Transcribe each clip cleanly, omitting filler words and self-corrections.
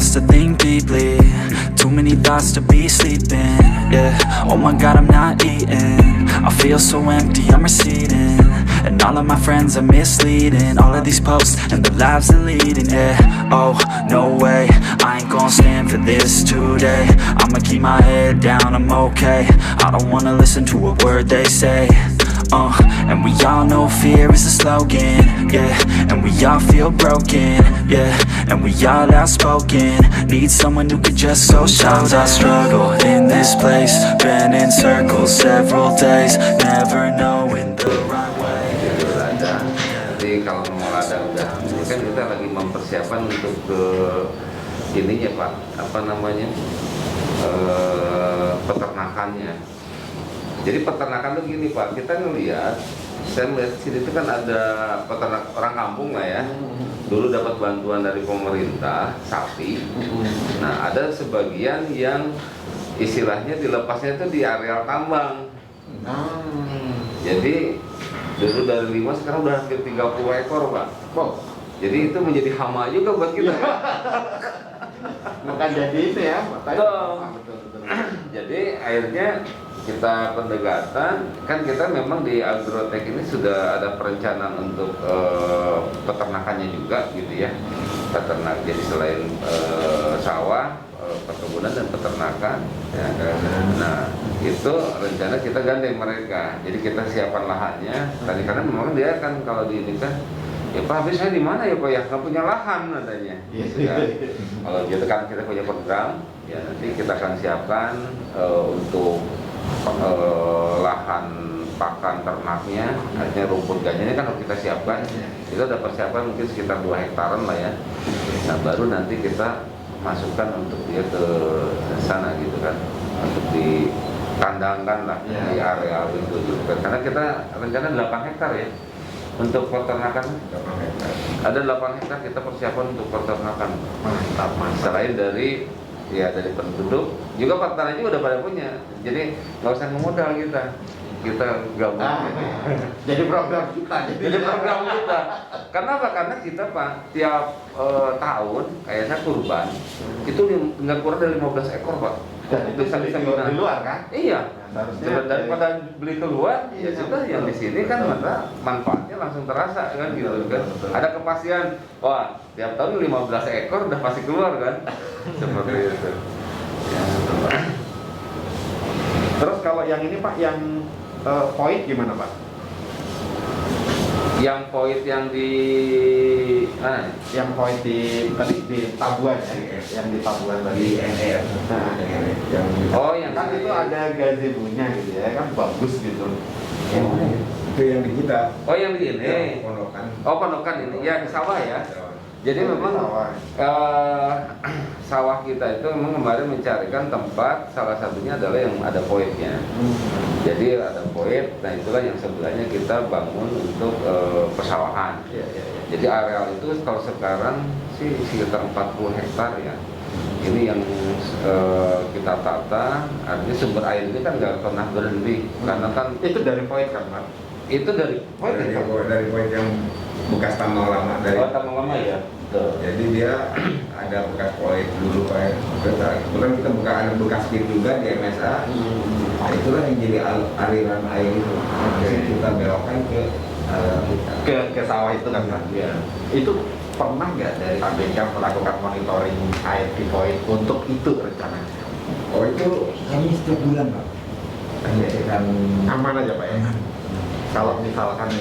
thoughts to think deeply, too many thoughts to be sleeping. Yeah, oh my God, I'm not eating. I feel so empty, I'm receding, and all of my friends are misleading. All of these posts and the lives they're leading. Yeah, oh no way, I ain't gonna stand for this today. I'ma keep my head down, I'm okay. I don't wanna listen to a word they say. And we all know fear is a slogan, yeah. And we all feel broken, yeah. And we all outspoken, need someone who could just so sometimes I struggle in this place, been in circles several days, never knowing the right way. Jadi kalau mau ladang udah, ini kan kita lagi mempersiapkan untuk ke ininya Pak, apa namanya, peternakannya. Jadi peternakan tuh gini Pak, kita ngelihat, saya melihat sini itu kan ada peternak orang kampung lah ya. Dulu dapat bantuan dari pemerintah sapi. Nah ada sebagian yang istilahnya dilepasnya itu di areal tambang. Jadi dulu dari 5 sekarang udah hampir 30 ekor Pak. Jadi itu menjadi hama juga buat kita. Bukan jadi itu ya, betul. Jadi akhirnya kita pendekatan, kan kita memang di Agrotek ini sudah ada perencanaan untuk peternakannya juga gitu ya. Peternak, jadi selain sawah, perkebunan dan peternakan ya. Nah itu rencana kita gandeng mereka, jadi kita siapkan lahannya tadi, karena memang dia kan kalau di ini kan ya Pak, habis saya di mana ya Pak ya, nggak punya lahan adanya. Gitu kan. Kalau gitu kan kita punya program, ya nanti kita akan siapkan untuk lahan pakan ternaknya, artinya rumput gajahnya kan harus kita siapkan. Kita udah persiapan mungkin sekitar 2 hektaran lah ya. Nah baru nanti kita masukkan untuk dia ke sana gitu kan, untuk ditandangkan lah di areal itu gitu kan. Karena kita rencana 8 hektar ya. Untuk peternakan ada 8 hektar kita persiapan untuk peternakan. Mantap. Selain dari penduduk juga petani juga udah pada punya, jadi nggak usah memodal kita gabung. Jadi program kita. Karena apa? Karena kita Pak tiap tahun kayaknya kurban itu nggak kurang dari 15 ekor Pak. Itu bisa di luar kan? Iya. Daripada beli keluar, ya sudah yang di sini kan manfaatnya langsung terasa kan gitu kan. Ada kepastian, wah tiap tahun 15 ekor udah pasti keluar kan. Seperti itu. Ya. Terus kalau yang ini Pak, yang void gimana Pak? Yang void yang di mana? Yang void di Tabuan ya, yang di Tabuan tadi. Nah, yang kan itu ada gazebo-nya gitu ya, kan bagus gitu. Itu yang di kita. Oh yang di ini. Ponokan. Oh Ponokan ini, ya di sawah ya. Jadi memang sawah kita itu memang kemarin mencarikan tempat, salah satunya adalah yang ada voidnya. Jadi ada void, nah itulah yang sebelahnya kita bangun untuk persawahan. Jadi areal itu kalau sekarang sih sekitar 40 hektar ya. Ini yang kita tata, artinya sumber air ini kan nggak pernah berhenti, karena kan itu dari void kan Pak? Itu dari void dari void yang bekas tambang lama dari. Oh, tambang lama ya. Jadi dia ada bekas void dulu kayak kebetulan kita ada bekas pit juga di MSA. Nah, itulah yang jadi aliran air itu. Jadi kita belokkan ke sawah itu kan Pak? Iya. Itu pernah nggak dari ABK melakukan monitoring air di void untuk itu rencananya? Oh itu kami setiap bulan Pak. Dan Aman aja Pak ya? Kalau misalkan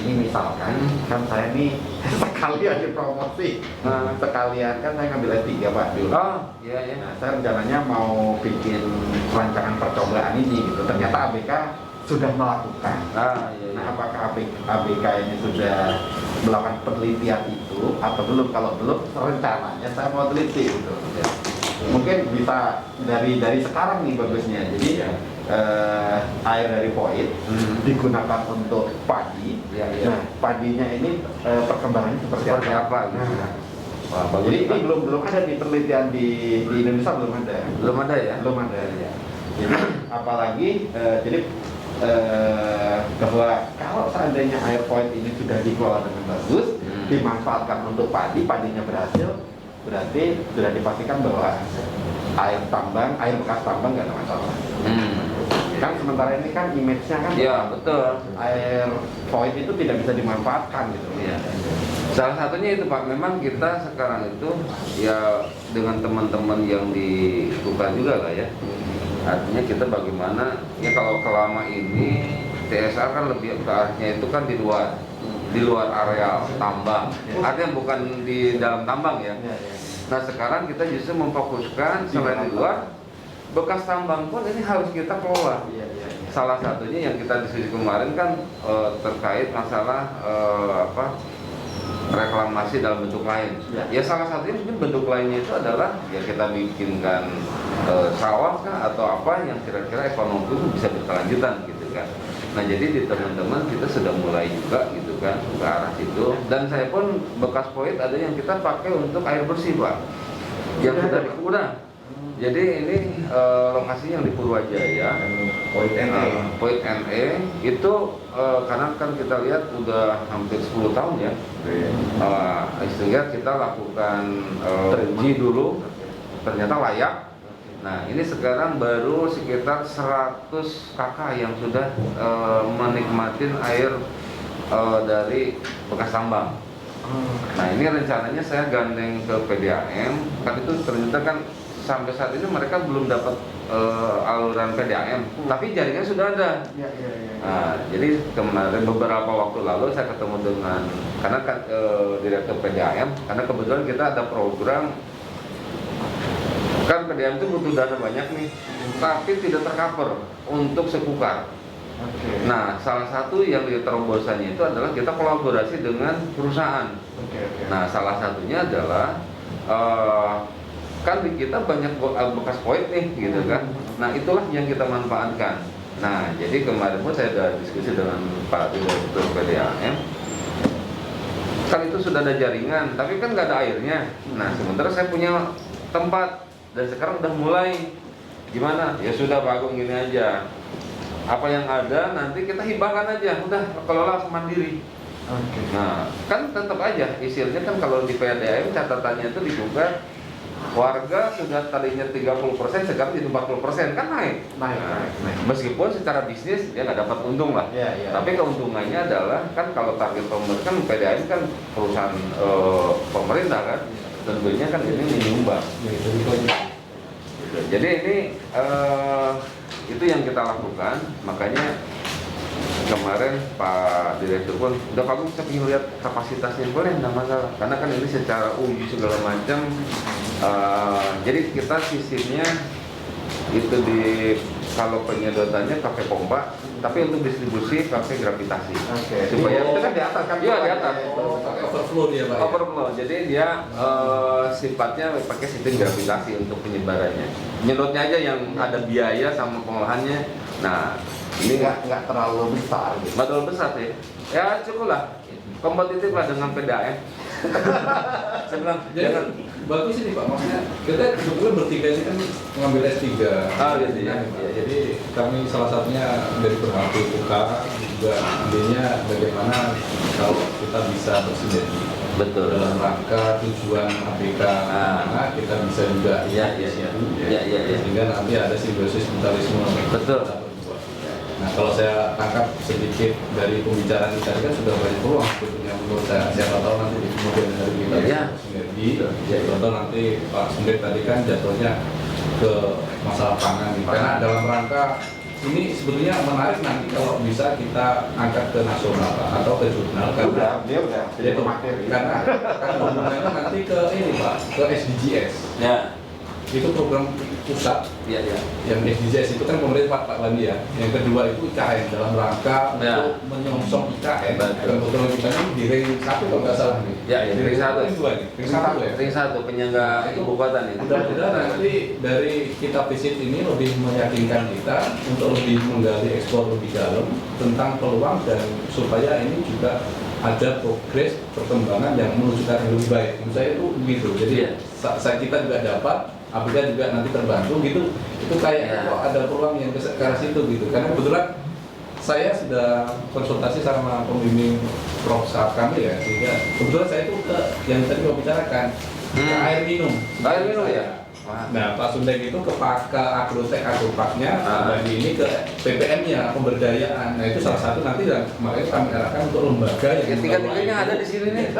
kan saya nih sekalian dipromosi, sekalian kan saya ngambil S3 Pak dulu. Oh iya. Nah, saya rencananya mau bikin rancangan percobaan ini gitu. Ternyata ABK sudah melakukan. Nah, apakah ABK ini sudah melakukan penelitian itu atau belum? Kalau belum, rencananya saya mau teliti gitu. Mungkin bisa dari sekarang nih bagusnya. Jadi air dari void digunakan untuk padi. Nah, padinya ini perkembangannya seperti apa? Jadi ini belum ada di penelitian di Indonesia, belum ada ya. Jadi apalagi jadi bahwa kalau seandainya air void ini sudah dikelola dengan bagus, dimanfaatkan untuk padinya berhasil, berarti sudah dipastikan bahwa air tambang, air bekas tambang nggak ada masalah. Kan sementara ini kan image-nya kan Ya betul. air void itu tidak bisa dimanfaatkan gitu. Iya. Salah satunya itu Pak, memang kita sekarang itu ya dengan teman-teman yang di KUKA juga lah ya. Artinya kita bagaimana ya kalau kelama ini TSR kan lebih ke arahnya itu kan di luar area tambang. Artinya bukan di dalam tambang ya. Nah sekarang kita justru memfokuskan selain di luar bekas tambang pun ini harus kita kelola. Salah satunya yang kita diskusi kemarin kan terkait masalah reklamasi dalam bentuk lain. Ya salah satunya mungkin bentuk lainnya itu adalah ya kita bikinkan sawah kah atau apa yang kira-kira ekonomi itu bisa berkelanjutan gitu kan. Nah jadi di teman-teman kita sudah mulai juga gitu kan ke arah situ. Dan saya pun bekas void ada yang kita pakai untuk air bersih Pak. Yang udah. Jadi ini lokasinya yang di Purwajaya, Point NE. Point NE itu karena kan kita lihat udah hampir 10 tahun ya. Sehingga kita lakukan uji dulu, ternyata layak. Nah ini sekarang baru sekitar 100 kakak yang sudah menikmatin air dari bekas tambang. Nah ini rencananya saya gandeng ke PDAM, kan itu ternyata kan sampai saat ini mereka belum dapat aluran PDAM, tapi jaringan sudah ada. Nah, jadi kemarin beberapa waktu lalu saya ketemu dengan karena direktur PDAM, karena kebetulan kita ada program kan PDAM itu butuh dana banyak nih, tapi tidak tercover untuk sekukar. Nah, salah satu yang diterobosannya itu adalah kita kolaborasi dengan perusahaan. Nah, salah satunya adalah kan di kita banyak bekas void nih gitu kan. Nah itulah yang kita manfaatkan. Nah jadi kemarin pun saya ada diskusi dengan Pak Direktur PDAM. Kan itu sudah ada jaringan, tapi kan nggak ada airnya. Nah sementara saya punya tempat dan sekarang udah mulai gimana? Ya sudah Pak Agung gini aja. Apa yang ada nanti kita hibahkan aja, udah kelola mandiri. Nah kan tetap aja istilahnya kan kalau di PDAM catatannya itu digugat warga sudah tadinya 30% sekarang jadi 40% kan naik. Meskipun secara bisnis dia nggak dapat untung lah. Tapi keuntungannya adalah kan kalau target pemerintah kan PDAM kan perusahaan pemerintah kan, tentunya kan ini menyumbang. Jadi ini itu yang kita lakukan, makanya kemarin Pak Direktur pun udah bagus, saya ingin lihat kapasitasnya, boleh nggak masalah karena kan ini secara uji segala macam. Jadi kita sistemnya itu kalau penyedotannya pakai pompa, tapi untuk distribusi pakai gravitasi. Supaya itu kan di atas kan? Iya di atas. Pakai overflow dia Pak. Overflow, jadi dia sifatnya pakai sistem gravitasi untuk penyebarannya. Nyedotnya aja yang ada biaya sama pengolahannya. Nah ini nggak terlalu besar gitu. Nggak terlalu besar sih. Ya cukup lah, kompetitif lah dengan PDAM. Saya bilang jangan. Bagus ini Pak, maksudnya kita sebetulnya bertiga ini kan mengambil S3. Gitu ya. Jadi kami salah satunya dari berhasil KUKA juga idenya bagaimana kalau kita bisa bersinergi. Betul. Dalam rangka tujuan ABK, nah, kita bisa juga sehingga nanti ada simbiosis mutualisme. Betul. Nah kalau saya tangkap sedikit dari pembicaraan kita tadi kan sudah banyak peluang sebetulnya menurut saya. Siapa tahu nanti di kemudian hari kita bisa sinergi. Contoh nanti Pak Sundek tadi kan jatuhnya ke masalah pangan. Karena dalam rangka ini sebetulnya menarik nanti kalau bisa kita angkat ke nasional Pak, atau ke jurnal karena dia udah itu karena hubungannya nanti ke ini Pak, ke SDGs. Ya. Itu program pusat. Yang SDGs itu kan pemerintah Pak Bandi ya. Yang kedua itu IKN dalam rangka untuk menyongsong IKN. Dan program kita ini di ring 1 kalau nggak salah nih. Di ring 1. Ring 1 penyangga ibu kota nih. Mudah-mudahan nanti dari kita visit ini lebih meyakinkan kita untuk lebih menggali eksplor lebih dalam tentang peluang dan supaya ini juga ada progres perkembangan yang menunjukkan yang lebih baik. Menurut saya itu begitu. Jadi kita juga dapat, ABK juga nanti terbantu gitu. Itu kayak kok ada peluang yang ke arah situ gitu. Karena kebetulan saya sudah konsultasi sama pembimbing Prof. saat kami ya, sehingga kebetulan saya itu yang tadi mau bicarakan ke air minum. Air minum ya? Nah, Pak Sundeng itu ke agrotek agropaknya, dan ini ke PPM-nya, pemberdayaan. Nah, itu salah satu nanti, dan makanya kami arahkan untuk lembaga yang Tiga-tiganya ada di sini nih.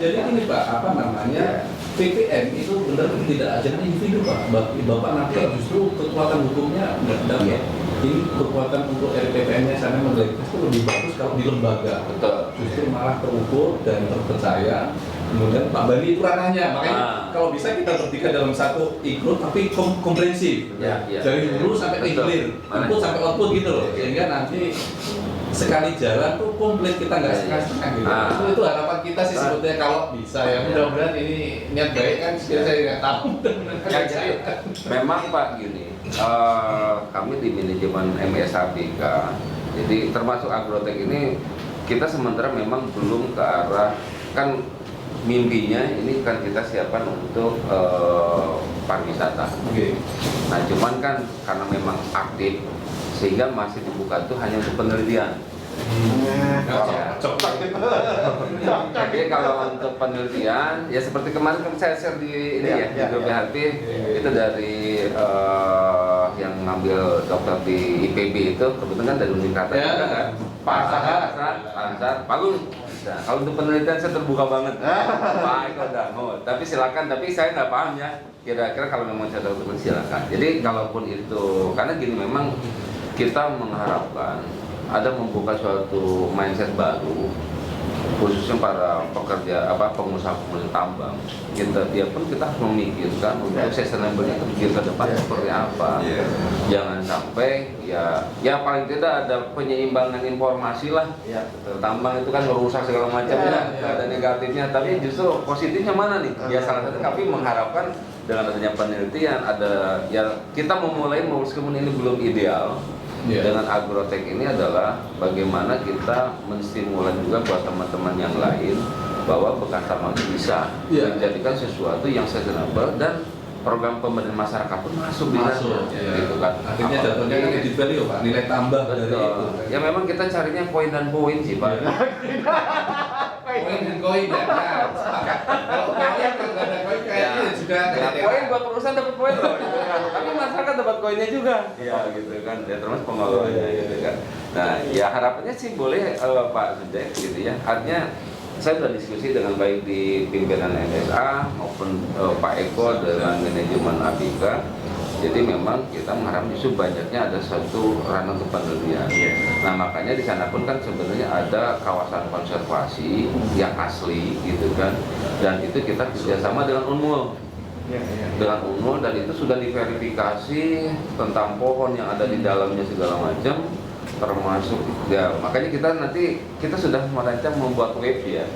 Jadi ini Pak, apa namanya, PPM itu benar tidak ajaran individu Pak. Bapak nanti justru kekuatan hukumnya nggak dapat. Ini kekuatan untuk RPPM-nya sana mendelegasi itu lebih bagus kalau di lembaga. Betul. Justru malah terukur dan terpercaya. Kemudian Pak Bali itu ranahnya, makanya kalau bisa kita bertiga dalam satu ikut tapi komprehensif. Ya. Dari dulu sampai hilir, input sampai output gitu loh. Sehingga nanti sekali jalan tuh komplit, kita nggak setengah-setengah gitu. Itu harapan kita sih sebetulnya kalau bisa ya. Mudah-mudahan ini niat baik kan, saya nggak tahu. Jadi memang Pak gini, kami di manajemen MSABK, jadi termasuk agrotek ini kita sementara memang belum ke arah, kan mimpinya ini kan kita siapkan untuk pariwisata. Nah cuman kan karena memang aktif sehingga masih dibuka itu hanya untuk penelitian. Jadi kalau untuk penelitian ya seperti kemarin kan saya share di ini di grup BHP itu dari yang ngambil dokter di IPB itu kebetulan dari Universitas juga kan Pak Ansar bagus. Nah, kalau untuk penelitian saya terbuka banget. Pak Eko Dango. Tapi silakan, tapi saya nggak paham ya. Kira-kira kalau memang saya tahu silakan. Jadi kalaupun itu, karena gini memang kita mengharapkan ada membuka suatu mindset baru khususnya para pekerja pengusaha tambang. Dia pun kita harus memikirkan untuk sustainable itu ke depan seperti apa. Jangan sampai ya paling tidak ada penyeimbangan informasi lah. Tambang itu kan merusak segala macam ada negatifnya, tapi justru positifnya mana nih? Ya salah satu kami mengharapkan dengan adanya penelitian ada kita memulai meskipun ini belum ideal. Dengan agrotek ini adalah bagaimana kita menstimulan juga buat teman-teman yang lain bahwa bekas tambang itu bisa menjadikan sesuatu yang sustainable dan program pemberdayaan masyarakat pun masuk di sana, gitu kan. Akhirnya jatuhnya kan edit value Pak, nilai tambah dari itu. Ya memang kita carinya poin dan poin sih Pak. Poin dan koin ya. Kalau kalian nggak ada koin kayaknya juga poin buat perusahaan dapat poin loh. Tapi masyarakat dapat koinnya juga. Ya gitu kan. Ya termasuk pengelolanya gitu kan. Nah ya harapannya sih boleh Pak Sundeng gitu ya. Artinya saya sudah diskusi dengan baik di pimpinan MSA maupun Pak Eko dengan manajemen ABK. Jadi memang kita mengharap justru banyaknya ada satu ranah untuk penelitian. Nah makanya di sana pun kan sebenarnya ada kawasan konservasi yang asli gitu kan, dan itu kita kerjasama dengan Unmul. Dengan Unmul, dan itu sudah diverifikasi tentang pohon yang ada di dalamnya segala macam, termasuk ya makanya kita sudah merancang membuat web ya.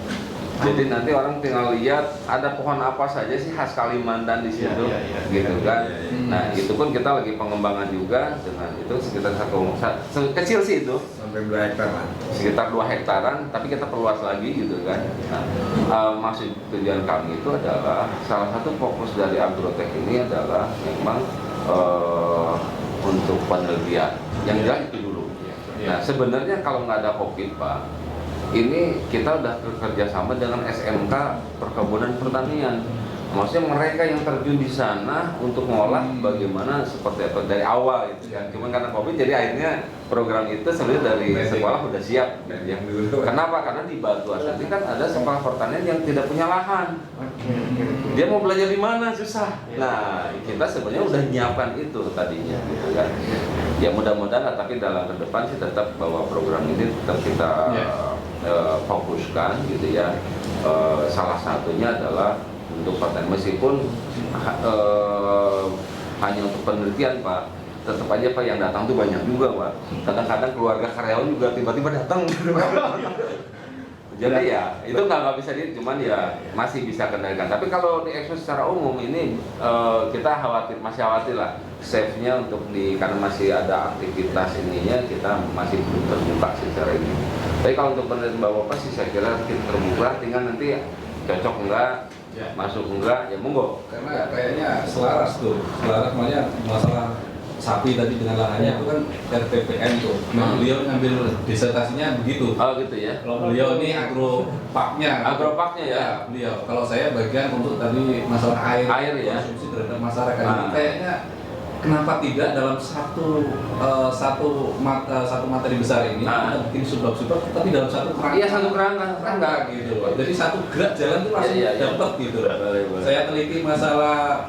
Jadi nanti orang tinggal lihat ada pohon apa saja sih khas Kalimantan di situ, gitu kan. Nah itu pun kita lagi pengembangan juga dengan itu sekitar kecil sih itu. Sampai 2 hektar lah. Sekitar 2 hektaran, tapi kita perluas lagi gitu kan. Nah, maksud tujuan kami itu adalah salah satu fokus dari agrotek ini adalah memang untuk penelitian. Yang jelas itu dulu. Nah sebenarnya kalau nggak ada COVID Pak, ini kita udah bekerja sama dengan SMK Perkebunan Pertanian. Maksudnya mereka yang terjun di sana untuk ngolah bagaimana seperti apa dari awal itu kan. Cuma karena COVID jadi akhirnya program itu sebenarnya dari sekolah udah siap. Kenapa? Karena di Batu Asli kan ada sekolah pertanian yang tidak punya lahan. Dia mau belajar di mana susah. Nah kita sebenarnya udah nyiapkan itu tadinya gitu kan. Ya mudah-mudahan lah, tapi dalam ke depan sih tetap bahwa program ini tetap kita fokuskan gitu ya. Salah satunya adalah untuk pertanian, meskipun hanya untuk penelitian Pak, tetap aja Pak yang datang tuh banyak juga Pak. Kadang-kadang keluarga karyawan juga tiba-tiba datang. Jadi ya itu nggak bisa cuman ya masih bisa kendalikan. Tapi kalau di ekspos secara umum ini kita masih khawatir lah safe-nya untuk karena masih ada aktivitas ininya kita masih belum terbuka secara ini. Tapi kalau untuk penelitian Bapak sih saya kira kita terbuka, tinggal nanti cocok enggak, masuk enggak, ya monggo. Karena kayaknya selaras makanya masalah sapi tadi dengan lahannya itu kan RPPM tuh. Nah, beliau ngambil disertasinya begitu. Oh gitu ya. Kalau beliau ini agropaknya. Agropaknya ya. Beliau. Kalau saya bagian untuk tadi masalah air Ya. konsumsi terhadap masyarakat. Ini kayaknya kenapa tidak dalam satu materi besar ini kita bikin subbab tapi dalam satu kerangka. Iya, satu kerangka gitu. Jadi satu gerak jalan itu langsung dapat gitu. Boleh. Saya teliti masalah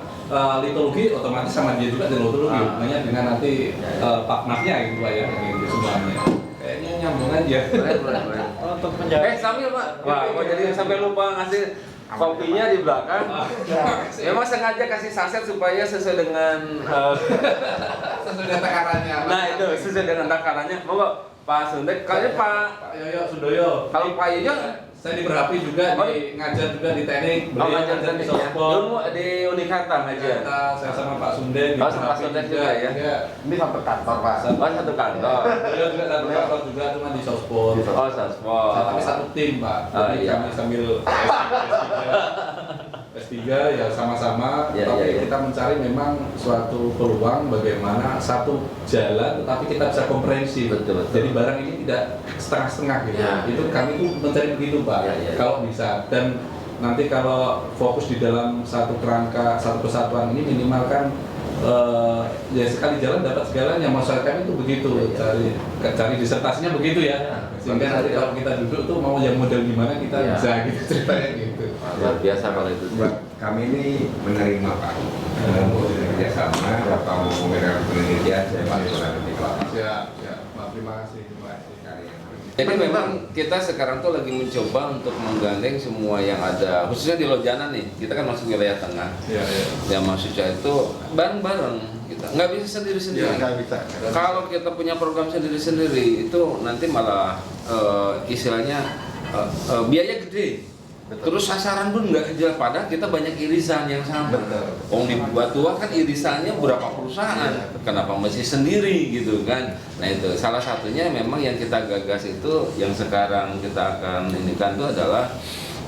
litologi, otomatis sama dia juga di litologi, hanya dengan nanti paknaknya gitu Pak ya, gitu semuanya. Kayaknya nyambung aja. Boleh. Untuk menjawab Sambil Pak. Wah, jadi sampai lupa ngasih kopinya di belakang. Memang sengaja kasih saset supaya sesuai dengan sesuai dengan takarannya. nah itu sesuai dengan takarannya. Monggo Pak Sundek, kalau Pak Yoyo Sudoyo. kalau Pak Yoyo Saya di Berapi juga, ngajar juga di teknik. ngajar di ya. Dulu di Unikarta ngajar. Saya sama Pak Sunde. Sama Pak Sunde juga ya. ini satu kantor Pak. Satu kantor. Beliau juga satu kantor juga, cuma di Sospol. Oh, Saspol. Tapi satu tim Pak. Jadi kami sambil S3 ya sama-sama, tapi kita mencari memang suatu peluang bagaimana satu jalan tetapi kita bisa komprehensif. Betul. Jadi barang ini tidak setengah-setengah gitu. Itu kami tuh mencari begitu Pak. Kalau bisa, dan nanti kalau fokus di dalam satu kerangka, satu kesatuan ini minimal kan ya sekali jalan dapat segalanya. Masyarakat itu begitu, cari disertasinya begitu ya. Sehingga nanti kalau kita duduk tuh mau yang model gimana kita bisa gitu ceritanya gitu. Luar biasa kalau itu. Kami ini menerima Pak untuk kerjasama atau mengenai penelitian saya bantu nanti Pak. Ya, Pak, terima kasih. Jadi memang kita sekarang tuh lagi mencoba untuk menggandeng semua yang ada, khususnya di Lojana nih. Kita kan masuk wilayah tengah. Yang mahasiswa itu bareng-bareng. Kita nggak bisa sendiri-sendiri. Nggak bisa. Kalau kita punya program sendiri-sendiri itu nanti malah istilahnya biaya gede. Betul. Terus sasaran pun nggak kejar, padahal kita banyak irisan yang sama. Om di Batuah kan irisannya berapa perusahaan, kenapa masih sendiri gitu kan? Nah itu salah satunya memang yang kita gagas itu, yang sekarang kita akan inikan itu adalah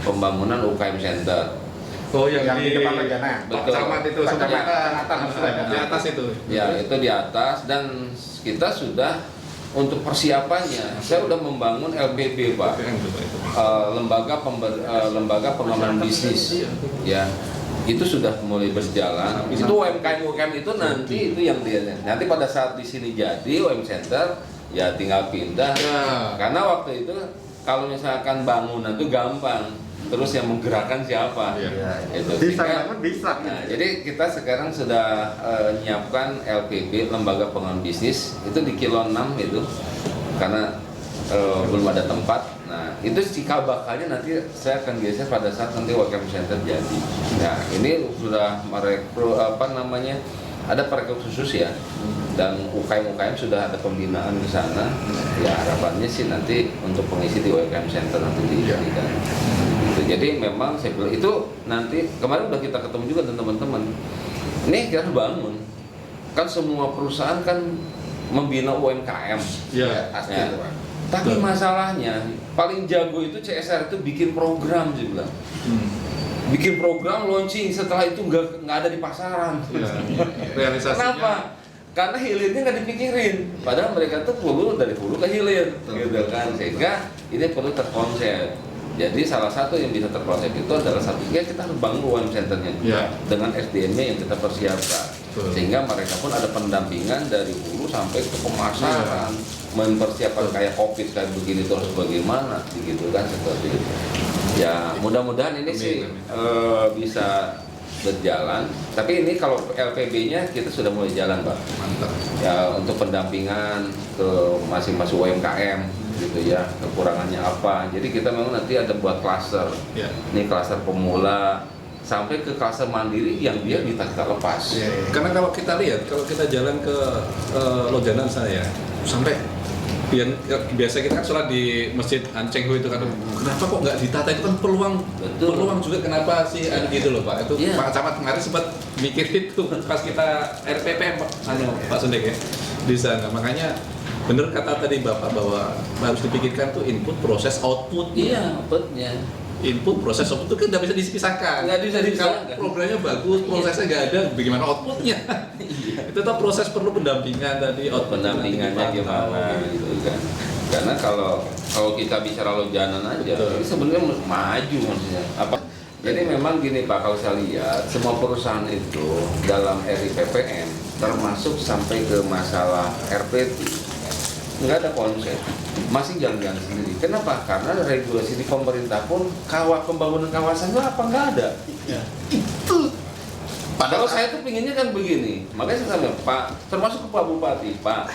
pembangunan UKM Center. Oh yang di depan Lojana. Betul. Camat itu Camat. di atas itu. Ya itu di atas, dan kita sudah untuk persiapannya, saya sudah membangun LPB Pak, lembaga pengembangan bisnis, ya itu sudah mulai berjalan. Itu UMKM itu nanti itu yang nanti pada saat di sini jadi UMKM Center ya tinggal pindah, karena waktu itu kalau misalkan bangunan itu gampang. Terus yang menggerakkan siapa? Itu. Bisa. Nah, jadi kita sekarang sudah menyiapkan LPB, Lembaga Pengembangan Bisnis, itu di Kilo 6 itu, karena belum ada tempat. Nah, itu cikal bakalnya nanti saya akan geser pada saat nanti UMKM Center jadi. Nah, ini sudah merekrut ada perekrut khusus ya, dan UKM sudah ada pembinaan di sana. Ya harapannya sih nanti untuk pengisi di UMKM Center nanti dijadikan. Jadi memang saya bilang itu nanti kemarin udah kita ketemu juga dengan teman-teman. Ini kita bangun kan semua perusahaan kan membina UMKM. Pasti. Tapi masalahnya paling jago itu CSR itu bikin program sih bilang. Bikin program launching, setelah itu nggak ada di pasaran. Realisasinya. Kenapa? Karena hilirnya nggak dipikirin. Padahal mereka tuh dari hulu ke hilir, gitu kan. Sehingga ini perlu terkonsep. Jadi salah satu yang bisa terkonsep itu adalah satunya kita harus bangun UMKM Centernya dengan SDM-nya yang kita persiapkan. Sehingga mereka pun ada pendampingan dari hulu sampai ke pemasaran, mempersiapkan kayak COVID kayak begini terus bagaimana, gitu kan seperti itu. Ya mudah-mudahan ini sih bisa berjalan. Tapi ini kalau LPB-nya kita sudah mulai jalan, Pak. Mantap. Ya untuk pendampingan ke masing-masing UMKM gitu ya, kekurangannya apa. Jadi kita memang nanti ada buat klaster. Ini klaster pemula sampai ke klaster mandiri yang dia kita lepas. Karena kalau kita lihat, kalau kita jalan ke Lojana saya sampai biasa kita kan sholat di Masjid Ancenghu itu kan, kenapa kok nggak ditata, itu kan peluang juga, kenapa sih gitu loh Pak. Itu Pak Camat kemarin sempat mikir itu pas kita RPP Pak Sundek ya di sana. Makanya bener kata tadi Bapak bahwa harus dipikirkan tuh input, proses, output. Iya, outputnya. Input, proses, output itu kan nggak bisa dipisahkan. Nggak bisa dipisahkan. Kalau programnya bagus, prosesnya nggak ada, bagaimana outputnya? Itu tuh proses perlu pendampingan tadi, pendampingannya gimana gitu kan. Karena kalau kita bicara lojanan aja, ini sebenarnya maju maksudnya. Jadi memang gini Pak, kalau saya lihat semua perusahaan itu dalam RIPPM termasuk sampai ke masalah RPT nggak ada konsep, masih jalan-jalan sendiri. Kenapa? Karena regulasi di pemerintah pun pembangunan kawasan itu apa nggak ada. Ya. Itu. Padahal saya tuh pinginnya kan begini, makanya saya bilang Pak, termasuk ke Pak Bupati, Pak,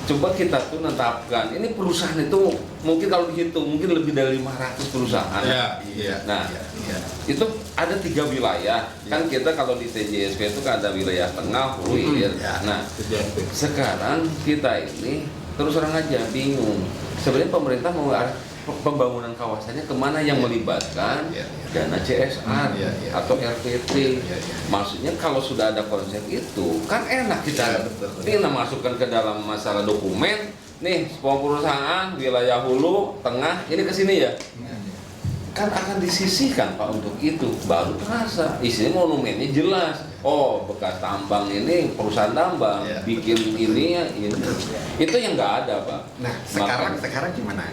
coba kita tuh menetapkan ini perusahaan itu mungkin kalau dihitung mungkin lebih dari 500 perusahaan. Nah, itu ada 3 wilayah. Kan kita kalau di TJSP itu kan ada wilayah tengah, hulu, hilir. Nah, sekarang kita ini terus terang aja bingung. Sebenarnya pemerintah mau pembangunan kawasannya kemana yang melibatkan dana CSR atau RPT. Maksudnya kalau sudah ada konsep itu kan enak kita tinggal masukkan ke dalam masalah dokumen. Nih semua perusahaan wilayah hulu, tengah ini ke sini ya. Kan akan disisihkan Pak untuk itu, baru terasa isinya monumennya jelas. Oh, bekas tambang ini perusahaan tambang bikin ini ya ini. Itu yang nggak ada Pak. Nah sekarang gimana?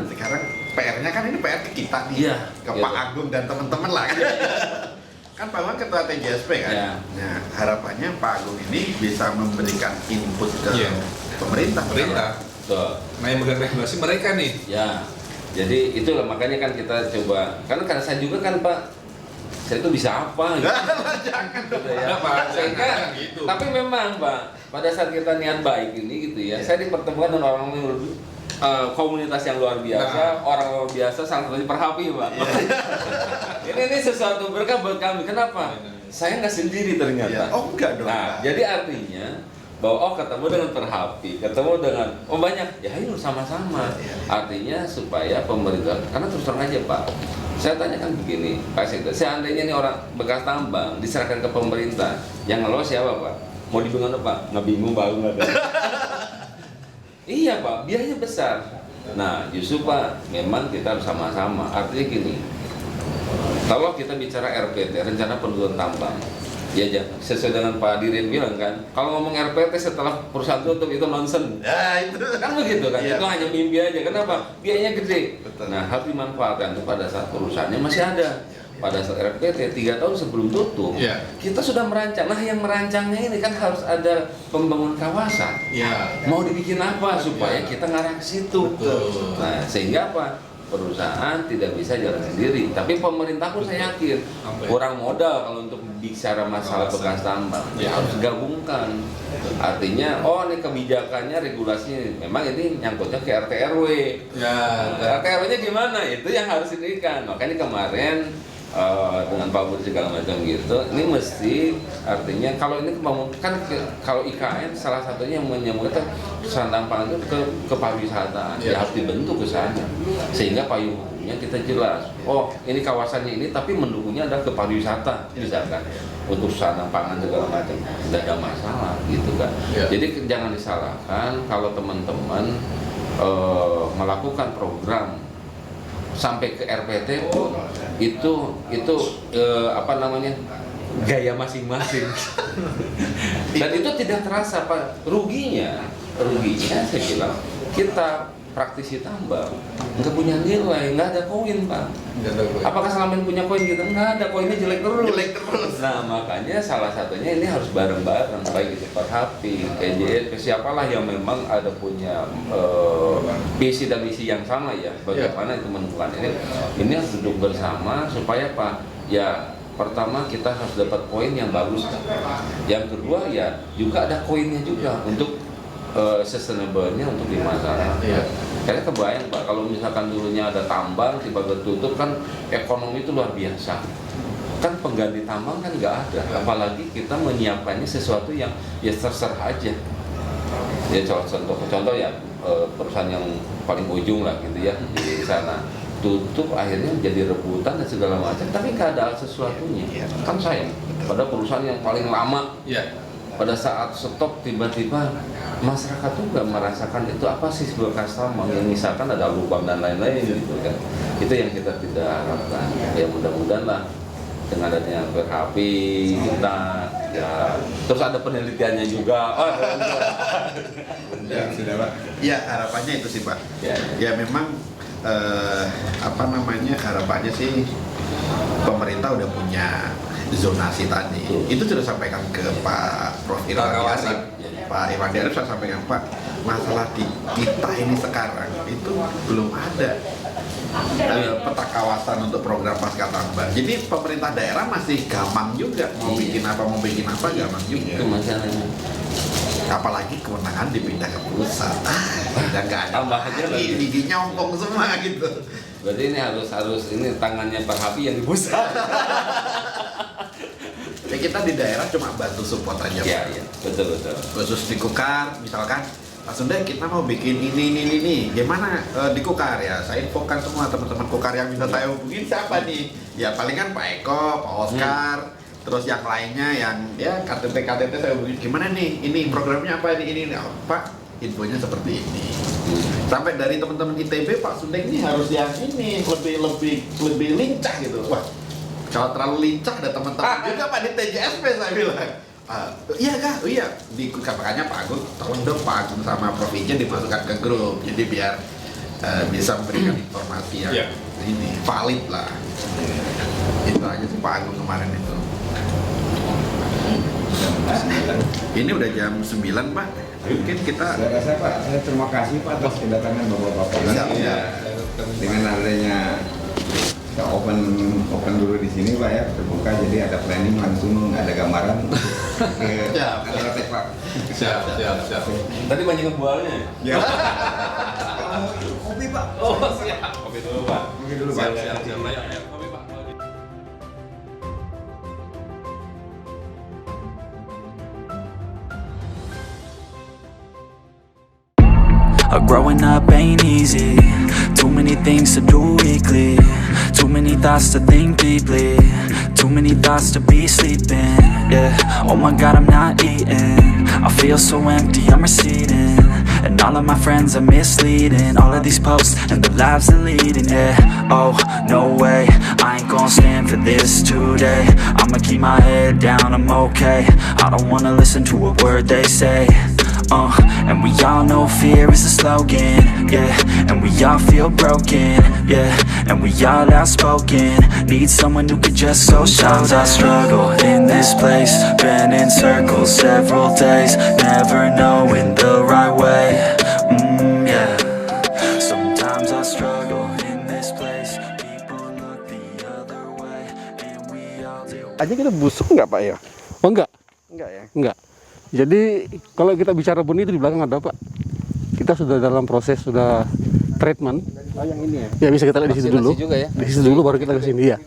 Sekarang PR-nya kan ini PR ke kita nih, ke Pak Agung dan teman-teman lah. Kan Pak Agung ketua TJSP kan. Nah harapannya Pak Agung ini bisa memberikan input ke pemerintah. Nah yang megang regulasi mereka nih. Jadi itulah makanya kan kita coba, karena saya juga kan Pak, saya itu bisa apa gitu. Jangan gitu ya. Sehingga, gitu. Tapi memang Pak, pada saat kita niat baik ini gitu ya, saya dipertemukan dengan orang yang komunitas yang luar biasa, orang luar biasa, salah satunya Perhapi Pak. ini sesuatu berkah buat kami. Kenapa? Saya nggak sendiri ternyata. Oh enggak dong. Nah, jadi artinya bahwa ketemu dengan Perhapi, ketemu dengan banyak, ya ayo sama-sama. Artinya supaya pemerintah, karena terus terang aja Pak, saya tanyakan begini, Pak Sekda, seandainya ini orang bekas tambang diserahkan ke pemerintah, yang ngelola siapa Pak? Mau dibingung Pak? Nggak bingung baru nggak ada. Iya Pak, biayanya besar. Nah justru Pak, memang kita harus sama-sama. Artinya gini, kalau kita bicara RPT, rencana pendudukan tambang, ya sesuai dengan Pak Dirjen bilang kan, kalau ngomong RPT setelah perusahaan tutup itu nonsen. Itu kan begitu kan, itu hanya mimpi aja. Kenapa? Biayanya gede. Nah harus dimanfaatkan itu pada saat perusahaannya masih ada. Pada saat RPT 3 tahun sebelum tutup, kita sudah merancang. Nah yang merancangnya ini kan harus ada pembangunan kawasan. Mau dibikin apa supaya kita ngarah ke situ. Nah sehingga apa? Perusahaan tidak bisa jalan sendiri, tapi pemerintah pun saya yakin kurang modal kalau untuk bicara masalah bekas tambang, harus gabungkan. Artinya, ini kebijakannya, regulasinya, memang ini nyangkutnya ke RT RW. RT RW-nya gimana? Itu yang harus diberikan. Makanya kemarin dengan Pak Budi segala macam gitu, ini mesti artinya kalau ini kan kalau IKN salah satunya yang menyambungkan perusahaan tambang itu ke pariwisata, ya harus dibentuk ke sana sehingga payung hukumnya kita jelas. Oh ini kawasannya ini tapi mendukungnya adalah ke pariwisata misalkan untuk usaha pangan segala macam, tidak ada masalah gitu kan. Jadi jangan disalahkan kalau teman-teman melakukan program sampai ke RPT pun itu apa namanya gaya masing-masing dan itu tidak terasa Pak. Ruginya saya bilang kita praktisi tambang nggak punya nilai, nggak ada koin Pak. Apakah selama ini punya koin gitu? Nggak ada, koinnya jelek terus. Nah makanya salah satunya ini harus bareng-bareng, baik itu Perhapi, TJSP, siapalah yang memang ada punya visi dan misi yang sama ya. Bagaimana itu menentukan ini harus duduk bersama supaya Pak ya. Pertama kita harus dapat poin yang bagus. Yang kedua ya juga ada koinnya juga untuk sustainable-nya untuk di masyarakat. Karena kebayang Pak, kalau misalkan dulunya ada tambang tiba-tiba tutup kan ekonomi itu luar biasa. Kan pengganti tambang kan nggak ada. Apalagi kita menyiapkannya sesuatu yang ya terserah aja. Ya contoh ya perusahaan yang paling ujung lah gitu ya di sana. Tutup akhirnya jadi rebutan dan segala macam, tapi nggak ada sesuatunya. Kan sayang. Pada perusahaan yang paling lama. Pada saat stop tiba-tiba masyarakat tuh nggak merasakan itu apa sih bekas tambang yang misalkan ada lubang dan lain-lain gitu kan. Itu yang kita tidak harapkan. Ya mudah-mudahan lah dengan adanya PHP kita ya, terus ada penelitiannya juga. Ya, sudah Pak. Ya harapannya itu sih Pak. Ya. Ya memang harapannya sih pemerintah udah punya zonasi tadi. Itu sudah sampaikan ke Pak Prof. Irwandi Arif. Pak Irwandi Arif saya sampaikan, Pak, masalah di kita ini sekarang itu belum ada peta kawasan untuk program pasca tambang. Jadi pemerintah daerah masih gampang juga mau bikin apa gampang juga. Itu masalahnya. Apalagi kewenangan dipindah ke pusat. Udah nggak ada. Tambah aja lagi. Giginya ompong semua gitu. Berarti ini harus ini tangannya Pak Habibie yang di pusat. Ya kita di daerah cuma bantu support aja. Iya, betul. Khusus di Kukar misalkan, Pak Sunda kita mau bikin ini. Gimana di Kukar ya? Saya infokan semua teman-teman Kukar yang bisa saya hubungin siapa nih? Ya palingan Pak Eko, Pak Oscar, terus yang lainnya yang ya KTT saya hubungin. Gimana nih? Ini programnya apa ini? Oh, Pak, infonya seperti ini. Sampai dari teman-teman ITB Pak Sunda ini harus yang ini lebih lincah gitu. Wah, kalau terlalu lincah ada teman-teman juga Pak di TJSP saya bilang. Iya Kak, iya di makanya Pak Agung tolong dong Pak Agung sama Prof. Ijen dimasukkan ke grup jadi biar bisa memberikan informasi yang ini valid lah. Itu aja sih Pak Agung kemarin itu. Ini udah jam 9 Pak. Mungkin kita Saya rasa Pak, saya terima kasih Pak atas kedatangan Bapak-bapak ini. Ya. Dengan adanya kita open dulu di sini Pak ya, terbuka, jadi ada planning langsung, ada gambaran ke Agrotek Pak. Siap. Tadi banyak ngebualnya. Ya. Kopi Pak. Oh, siap. Kopi dulu, Pak. Siap. Ayo, kopi Pak. Growing up ain't easy. Too many things to do weekly. Too many thoughts to think deeply. Too many thoughts to be sleeping. Yeah. Oh my God, I'm not eating. I feel so empty, I'm receding. And all of my friends are misleading. All of these posts and the lives they're leading. Yeah. Oh, no way, I ain't gon' stand for this today. I'ma keep my head down, I'm okay. I don't wanna listen to a word they say. And we all know fear is a slogan, yeah. And we all feel broken, yeah. And we all outspoken. Need someone who could just so shout. Sometimes I struggle in this place. Been in circles several days. Never knowing the right way, yeah. Sometimes I struggle in this place. People look the other way. And we all do. Aja kita busuk nggak Pak ya? Oh enggak, Enggak ya? enggak. Jadi kalau kita bicara benih itu di belakang ada Pak. Kita sudah dalam proses sudah treatment. Oh yang ini ya? Ya bisa kita lihat di situ dulu. juga ya? Di situ dulu baru kita ke sini ya.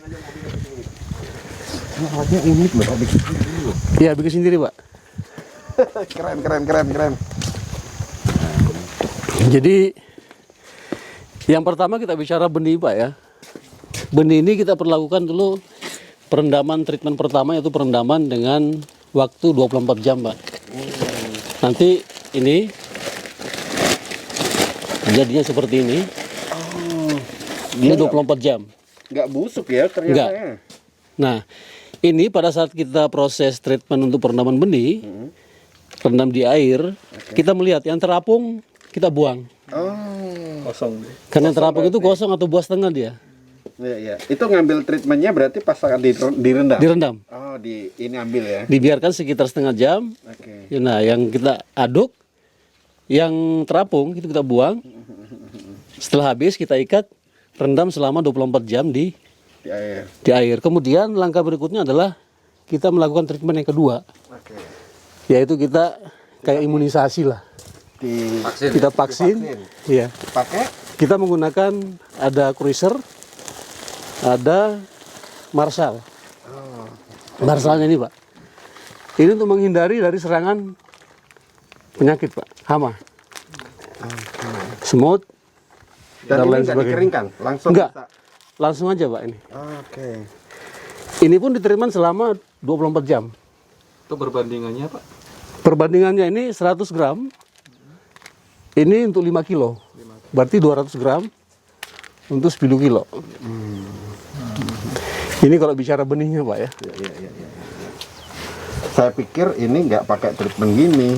Alatnya unik loh, bikin dulu. Iya bikin sendiri Pak. Keren. Jadi yang pertama kita bicara benih Pak ya. Benih ini kita perlakukan dulu perendaman treatment pertama yaitu perendaman dengan waktu 24 jam Pak. Nanti ini jadinya seperti ini. Ini 24 jam. Nggak busuk ya ternyata Nggak. ya? Nah, ini pada saat kita proses treatment untuk perendaman benih, rendam di air, kita melihat yang terapung kita buang. Oh, kosong. Karena yang terapung itu kosong atau buah setengah dia, Iya. Itu ngambil treatmentnya berarti pas saat direndam? direndam. Oh, ini ambil ya? Dibiarkan sekitar setengah jam. Oke. Nah, yang kita aduk, yang terapung itu kita buang. Setelah habis kita ikat, rendam selama 24 jam di air. Kemudian langkah berikutnya adalah kita melakukan treatment yang kedua, Oke. yaitu kita kayak imunisasi lah. Kita vaksin, ya. Pakai? Kita menggunakan ada cruiser, ada Marshall. Marshallnya ini Pak. Ini untuk menghindari dari serangan penyakit Pak, hama, semut, Dan ini lain nggak sebagainya. dikeringkan? Langsung Enggak, bisa? langsung aja Pak ini. Oke. Ini pun di treatment selama 24 jam. Itu perbandingannya Pak? Perbandingannya ini 100 gram, ini untuk 5 kilo. Berarti 200 gram untuk 10 kilo. Ini kalau bicara benihnya Pak ya. Iya. Saya pikir ini nggak pakai treatment gini,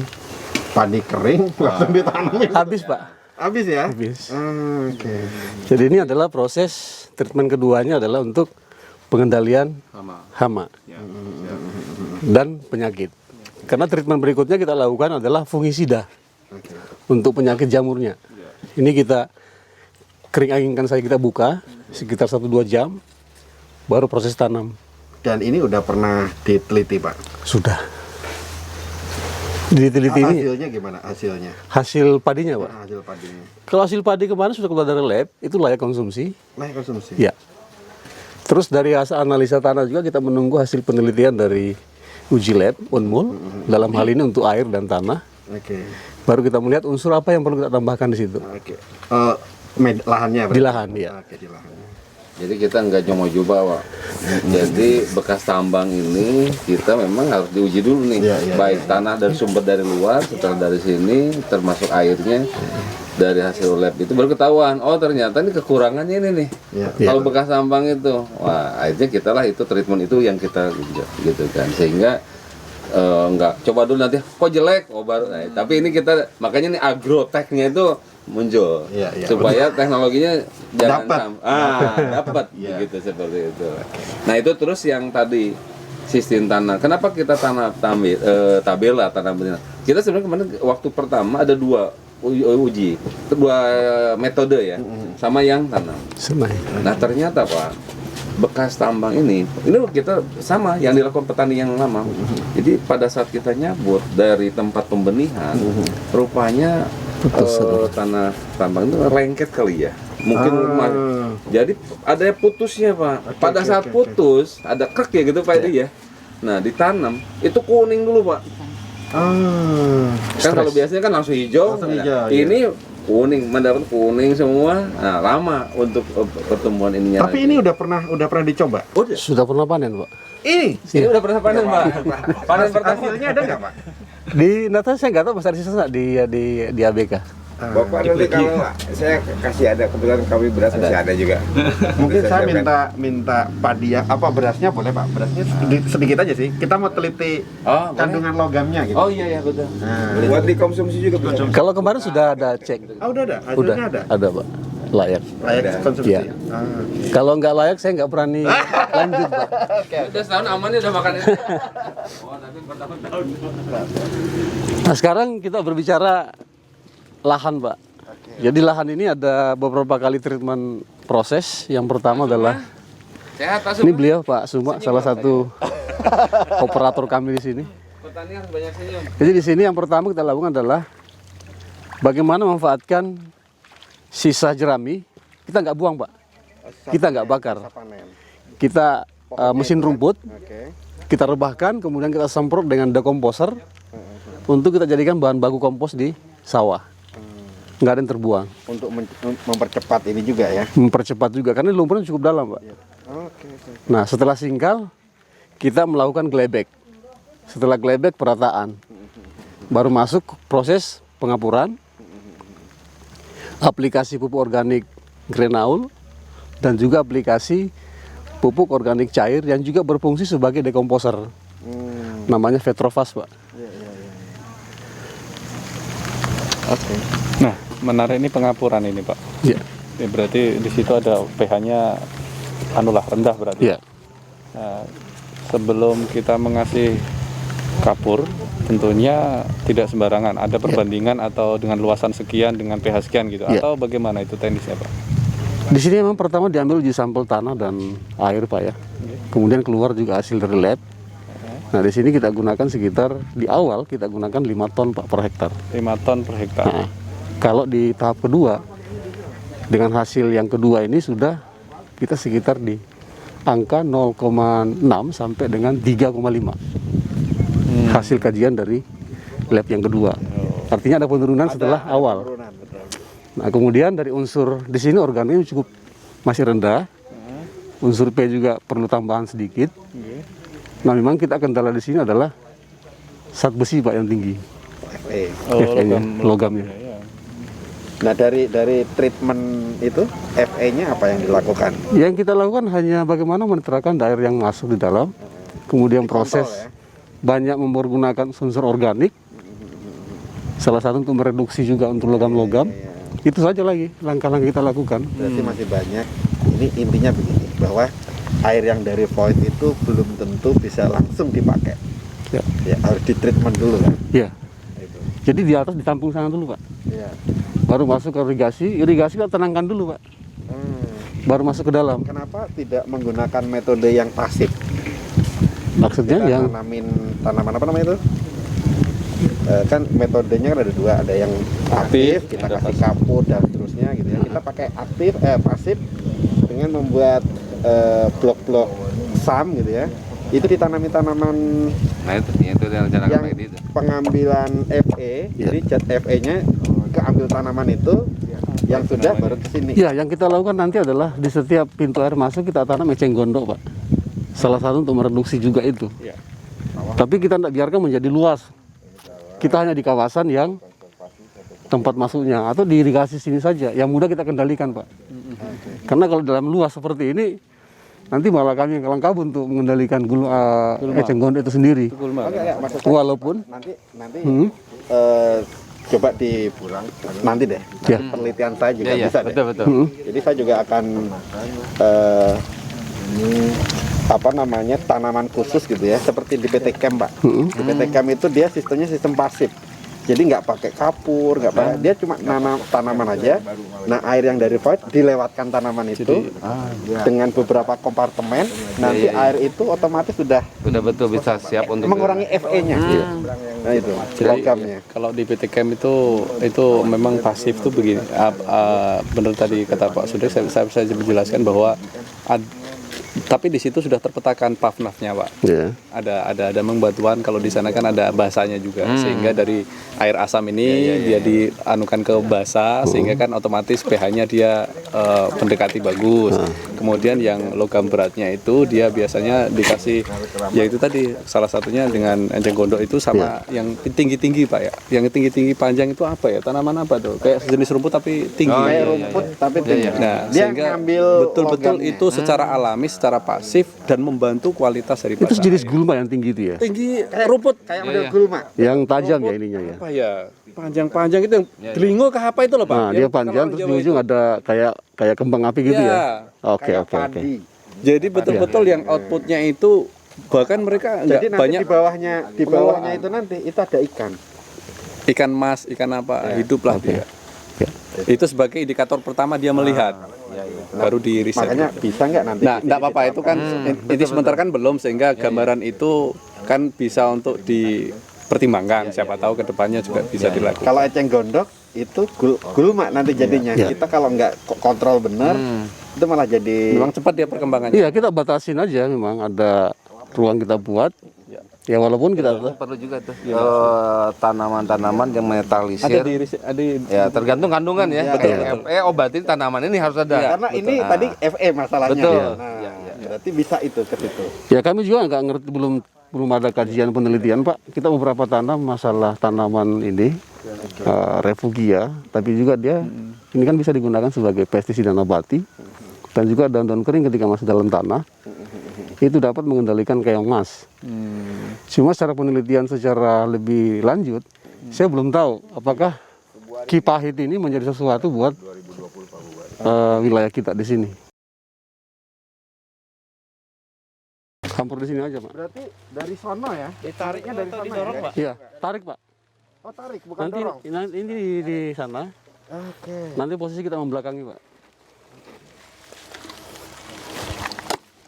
padi kering langsung ditanamin. Habis Pak. Habis ya? Habis. Oke. Jadi ini adalah proses treatment keduanya adalah untuk pengendalian hama dan penyakit. Karena treatment berikutnya kita lakukan adalah fungisida untuk penyakit jamurnya. Ini kita kering anginkan saja, kita buka sekitar 1-2 jam, baru proses tanam. Dan ini udah pernah diteliti Pak? Sudah. Diteliti ini Hasilnya gimana? Hasilnya? hasil padinya Pak. Hasil padinya. Kalau hasil padi kemarin sudah keluar dari lab, itu layak konsumsi. Layak konsumsi? Ya. Terus dari hasil analisa tanah juga kita menunggu hasil penelitian dari uji lab, Unmul, dalam hal ini untuk air dan tanah. Oke. Baru kita melihat unsur apa yang perlu kita tambahkan di situ. Oke. Lahannya berarti? Di lahan, ya. Oke, di lahan. Jadi kita nggak cuma coba, Pak. Jadi bekas tambang ini kita memang harus diuji dulu nih, baik tanah dari sumber dari luar, setelah dari sini, termasuk airnya dari hasil lab itu baru ketahuan. Oh ternyata ini kekurangannya ini nih. Kalau bekas tambang itu, wah akhirnya kita lah itu treatment itu yang kita gitu kan, sehingga nggak coba dulu nanti kok jelek, oh baru. Nah, tapi ini kita makanya nih agrotechnya itu muncul supaya teknologinya jangan dapat gitu seperti itu. Nah itu terus yang tadi sistem tanah. Kenapa kita tabela tanah betina? Kita sebenarnya kemarin waktu pertama ada dua metode ya, sama yang tanam. Nah ternyata Pak, bekas tambang ini kita sama yang dilakukan petani yang lama. Jadi pada saat kita nyabut dari tempat pembenihan, rupanya tanah tambang itu lengket kali ya, mungkin jadi ada putusnya Pak. Pada saat putus ada krek ya gitu Pak ya. Nah ditanam itu kuning dulu Pak. Kan kalau biasanya kan langsung hijau. Ini kuning, mendapat kuning semua. Nah lama untuk pertumbuhan ininya. Tapi ini udah pernah dicoba? Sudah pernah panen Pak. Ini udah pernah panen Pak. Panen pertama. Hasilnya ada nggak Pak? Di Natal saya nggak tahu masih ada sisa di ABK. Bapak nanti kalau saya kasih ada, kebetulan kami beras masih ada juga. Mungkin saya minta padi berasnya boleh Pak? Berasnya sedikit aja sih. Kita mau teliti kandungan logamnya gitu. Oh iya betul. Buat dikonsumsi juga bisa. Kalau kemarin sudah ada cek. Udah ada. Hasilnya ada. Ada Pak. Layak. Layak konsumsi. Ya. Kalau nggak layak saya nggak berani lanjut Pak. Udah setahun aman udah makan itu. Tapi pertama tahun. Nah sekarang kita berbicara lahan Pak. Jadi lahan ini ada beberapa kali treatment proses. Yang pertama adalah sehat Pak ini beliau Pak Suma, salah satu operator kami di sini. Petani harus banyak senyum. Jadi di sini yang pertama kita lakukan adalah bagaimana memanfaatkan sisa jerami. Kita nggak buang Pak, kita nggak bakar. Kita mesin rumput, kita rebahkan, kemudian kita semprot dengan dekomposer untuk kita jadikan bahan baku kompos di sawah. Nggak ada yang terbuang. Untuk mempercepat ini juga ya? Mempercepat juga, karena lumpurnya cukup dalam Pak. Nah setelah singkal, kita melakukan glebek. Setelah glebek perataan, baru masuk proses pengapuran, aplikasi pupuk organik Grenaul, dan juga aplikasi pupuk organik cair yang juga berfungsi sebagai dekomposer. Namanya Vetrofas Pak. Oke. Nah, menarik ini pengapuran ini Pak. Iya. Ya, berarti di situ ada pH-nya rendah berarti. Iya. Nah, sebelum kita mengasih kapur, tentunya tidak sembarangan. Ada perbandingan atau dengan luasan sekian dengan pH sekian gitu. Atau bagaimana itu teknisnya Pak? Di sini memang pertama diambil uji sampel tanah dan air Pak ya. Kemudian keluar juga hasil dari lab. Nah di sini kita gunakan sekitar di awal kita gunakan 5 ton Pak per hektar. 5 ton per hektar. Nah, kalau di tahap kedua dengan hasil yang kedua ini sudah kita sekitar di angka 0,6 sampai dengan 3,5 hasil kajian dari lab yang kedua. Artinya ada penurunan setelah awal. Nah kemudian dari unsur di sini organiknya cukup masih rendah. Unsur P juga perlu tambahan sedikit. Nah memang kita kendala di sini adalah zat besi Pak yang tinggi. Logamnya. Nah dari treatment itu FE-nya apa yang dilakukan? Yang kita lakukan hanya bagaimana menetralkan air yang masuk di dalam, kemudian Dikontrol, proses ya? banyak mempergunakan unsur organik, salah satu untuk mereduksi juga untuk logam-logam. Itu saja lagi langkah-langkah kita lakukan. Berarti masih banyak. Ini intinya begini, bahwa air yang dari void itu belum tentu bisa langsung dipakai. Ya. Ya, harus ditreatment dulu kan. Ya. Itu. Jadi di atas ditampung sana dulu, Pak. Ya. Baru masuk ke irigasi kita tenangkan dulu, Pak. Baru masuk ke dalam. Kenapa tidak menggunakan metode yang pasif? Maksudnya Kita yang nanamin tanaman apa namanya itu? Kan metodenya kan ada dua, ada yang aktif, kita kasih kapur dan seterusnya gitu ya. Kita pakai pasif dengan membuat blok-blok SAM gitu ya. Itu ditanami tanaman Nah itu yang rencana yang kayak gitu. pengambilan FE, jadi zat FE-nya keambil tanaman itu yang sudah baru ke sini. ya yang kita lakukan nanti adalah di setiap pintu air masuk kita tanam eceng gondok, Pak. Salah satu untuk mereduksi juga itu. Ya. Tapi kita tidak biarkan menjadi luas. Kita hanya di kawasan yang tempat masuknya atau di irigasi sini saja yang mudah kita kendalikan, Pak. Karena kalau dalam luas seperti ini nanti malah kami yang kalang kabut untuk mengendalikan eceng gondok itu sendiri. Maksud saya, Walaupun nanti coba dipulang nanti deh. Ya. Penelitian saya juga bisa deh. Betul. Jadi saya juga akan tanaman khusus gitu ya, seperti di PT Chem, Pak. Di PT Chem itu dia sistemnya sistem pasif. Jadi nggak pakai kapur, nggak pakai, dia cuma nanam tanaman aja. Nah air yang dari void dilewatkan tanaman itu dengan beberapa kompartemen. Nanti air itu otomatis sudah Betul bisa siap untuk mengurangi FE-nya. Nah itu logamnya. Kalau di PT Chem itu memang pasif tuh begini. Benar tadi kata Pak Sudek, saya menjelaskan bahwa tapi di situ sudah terpetakan PAFNAF-nya, Pak. ya. Ada membantuan kalau di sana kan ada basanya juga, sehingga dari air asam ini dia dianukan ke basa, sehingga kan otomatis pH-nya dia mendekati bagus. Kemudian yang logam beratnya itu dia biasanya dikasih, ya itu tadi salah satunya dengan eceng gondok itu sama yang tinggi-tinggi, Pak ya. Yang tinggi-tinggi panjang itu apa ya? Tanaman apa tuh? Kayak sejenis rumput tapi tinggi. Kayak rumput tapi tinggi. Nah, Dia sehingga ngambil betul-betul logamnya. itu secara alami, secara pasif dan membantu kualitas daripada Itu sejenis gulma yang tinggi itu ya. tinggi rumput Kayak model gulma. Yang tajam ya ininya ya. apa ya, panjang-panjang itu yang delingo ke apa itu loh, Pak? Nah, Yang dia kalau panjang orang terus Jawa di ujung itu. ada kayak kembang api gitu Ya. ya. Oke, Kayak oke, oke. padi. Jadi betul-betul yang outputnya itu bahkan mereka Jadi nggak nanti banyak di bawahnya itu nanti itu ada ikan. ikan mas, ikan apa hidup lah dia. Itu sebagai indikator pertama dia melihat. Baru di riset. Makanya bisa nggak nanti? Nah, enggak apa-apa itu kan ini sebentar kan belum, sehingga gambaran itu kan bisa untuk dipertimbangkan. Siapa tahu kedepannya juga bisa dilakukan. Kalau eceng gondok itu gulma nanti jadinya. Kita kalau nggak kontrol benar itu malah jadi Memang cepat dia perkembangannya. Iya, kita batasin aja memang ada ruang kita buat. Ya walaupun kita perlu juga tuh tanaman-tanaman yang menetralisir. Ada di riset, Ya tergantung kandungan ya. Betul, FE obatin tanaman ini harus ada. karena ini tadi FE masalahnya. Betul. Nah, berarti bisa itu ke situ. ya kami juga nggak ngerti, belum ada kajian penelitian, Pak. Kita beberapa tanam masalah tanaman ini refugia, tapi juga dia ini kan bisa digunakan sebagai pestisida nabati dan juga daun-daun kering ketika masuk dalam tanah itu dapat mengendalikan keong mas. Cuma secara penelitian secara lebih lanjut, saya belum tahu apakah kipahit ini menjadi sesuatu buat wilayah kita di sini. Campur di sini aja, Pak. Berarti dari sono ya? Tariknya dari sono ya? Iya, tarik, Pak. Oh tarik, bukan Nanti dorong. ini di sana. Oke. Nanti posisi kita membelakangi, Pak.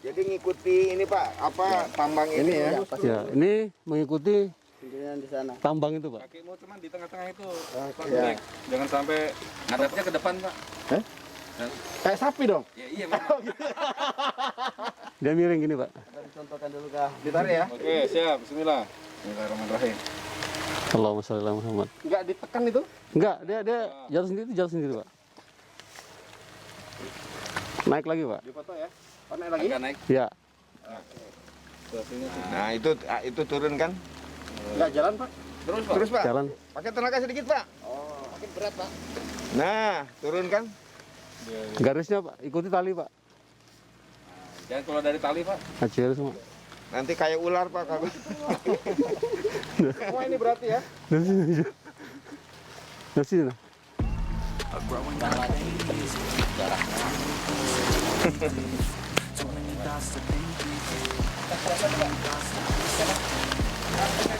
Jadi ngikuti ini Pak, apa tambang ini ya? Ya, ini mengikuti tambang itu, Pak. Kakimu cuman di tengah-tengah itu. Jangan sampai ngadapnya ke depan, Pak. Kayak sapi dong. Ya, iya, memang. Dia miring gini, Pak. Ditarik ya? Oke, siap. Bismillah. Bismillahirrahmanirrahim. Allahumma sholli ala Muhammad. Enggak ditekan itu? Enggak, dia jalan sendiri, Pak. Naik lagi, Pak. Dipoto ya. Oh, naik lagi? Agak naik. Ya. Nah itu turun kan? Enggak jalan, Pak. Terus, Pak. Terus Pak, Jalan. pakai tenaga sedikit Pak. Oh, makin berat, Pak. Nah, turun kan? Garisnya Pak, ikuti tali Pak. Jangan keluar dari tali, Pak. Kecil semua. Nanti kayak ular Pak kalau. Semua ini berarti ya? Dari sini aja. Dari sini nah. A growing up baby is too many thoughts to think deeply.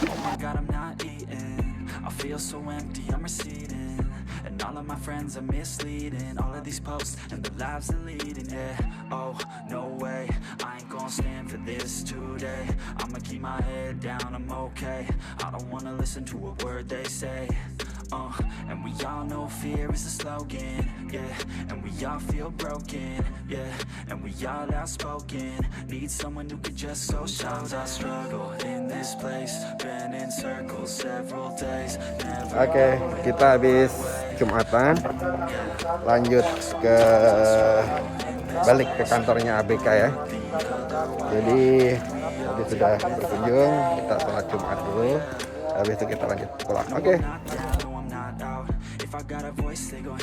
Oh my God, I'm not eating. I feel so empty, I'm receding. And all of my friends are misleading. All of these posts and the lives they're leading, yeah. Oh, no way, I ain't gonna stand for this today. I'ma keep my head down, I'm okay. I don't wanna listen to a word they say. And we all know fear is a slogan, yeah. And we all feel broken, yeah. And we all outspoken. Need someone who could just so shout. I struggle in this place, been in circles several days. Oke, kita habis Jumatan, lanjut ke balik ke kantornya ABK ya. Jadi habis sudah berkunjung, kita sholat Jumat dulu. Habis itu kita lanjut pulang. Oke. If I got a voice, they go